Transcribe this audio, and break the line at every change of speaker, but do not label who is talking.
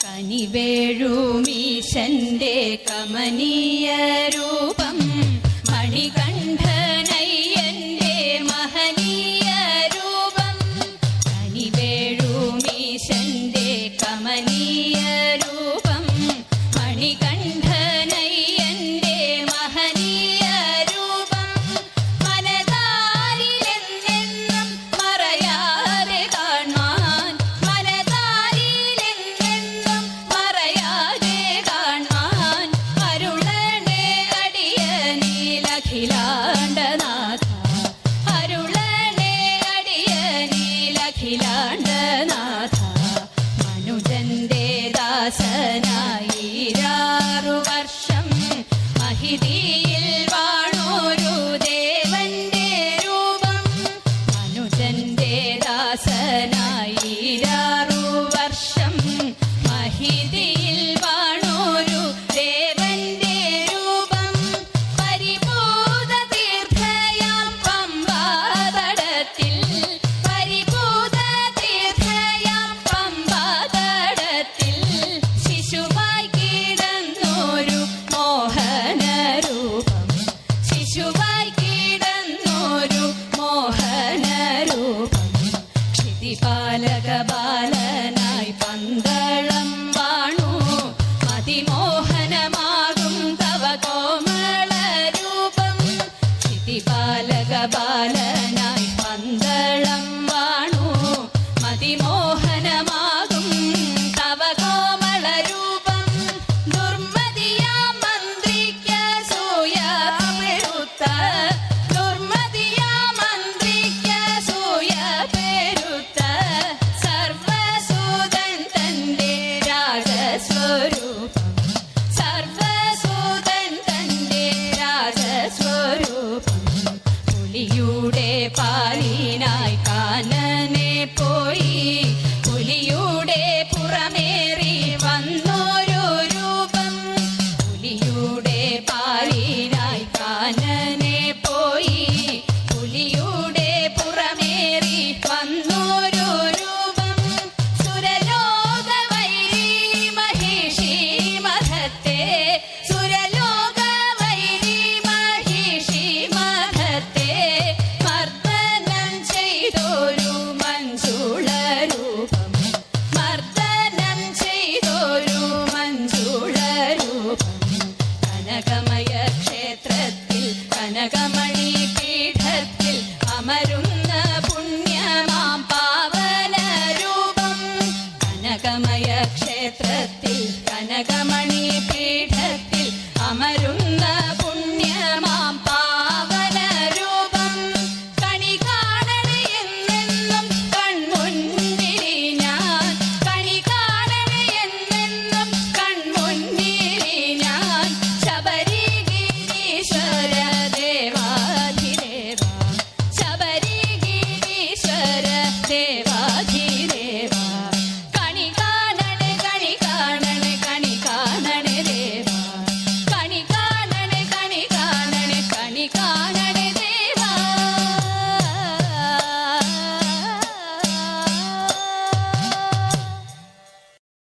കനിവേഴുമീശന്റെ കമനീയ രൂപം മണികണ്ഠനയ്യന്റെ മഹനീയ രൂപം കനിവേഴുമീശന്റെ കമനീയ രൂപം മണികണ്ഠനയ്യന്റെ മഹനീയ രൂപം മനതാരിലെന്നെന്നും മറയാതെ കാണാൻ മനതാരിലെന്നെന്നും മറയാതെ കാണാൻ അരുളണേ അടിയനിലഖിലാണ്ടനാഥ അരുളണേ അടിയനിലഖിലാണ്ടനാഥ മനുജന്റെ ദാസനായിരാറു വർഷം മഹിതിയിൽ വാണോരു ദേവന്റെ രൂപം മനുജന്റെ ദാസനായിരാറു വർഷം മഹിതിയിൽ വാണോരു ദേവന്റെ രൂപം പരിഭൂത തീർത്ഥയാം പമ്പാതടത്തിൽ പരിഭൂത തീർത്ഥയാം പമ്പാതടത്തിൽ ശിശുവായി കിടന്നോരു മോഹനരൂപം ശിശുവായി കിടന്നോരു മോഹനരൂപം ക്ഷിതിപാലക ബാലനായി പന്തളം വാണു മതിമോഹനമാകും തവ കോമള രൂപം ക്ഷിതിപാലക ബാലനായി പന്തളം വാണു മതിമോഹനമാകും തവ കോമള രൂപം ദുർമതിയാം മന്ത്രിക്ക് സൂയ പെരുത്ത ദുർമതിയാം മന്ത്രിക്ക് സൂയ പെരുത്ത സർവസൂതൻ തന്റെ രാജസ്വരൂപം സർവസൂതൻ തന്റെ രാജസ്വരൂപം പുലിയുടെ പാലിനായി കാനനെ പോയി പുലിയുടെ പുറമേറി വന്നോരു രൂപം പുലിയുടെ പാലിനായി കാനനെ പോയി പുലിയുടെ പുറമേറി വന്നോരു രൂപം സുരലോക വൈരി മഹിഷി മഹത്തെ സുരലോക വൈരി മഹിഷി മഹത്തെ മർദ്ദനം ചെയ്തോരു മഞ്ജുള രൂപം മർദ്ദനം ചെയ്തോരു മഞ്ജുള രൂപം കനകമയ ക്ഷേത്രത്തിൽ കനകമണി പീഠത്തിൽ അമരുന്ന പുണ്യമാം പാവന രൂപം കനകമയ ക്ഷേത്രത്തിൽ കനകമണി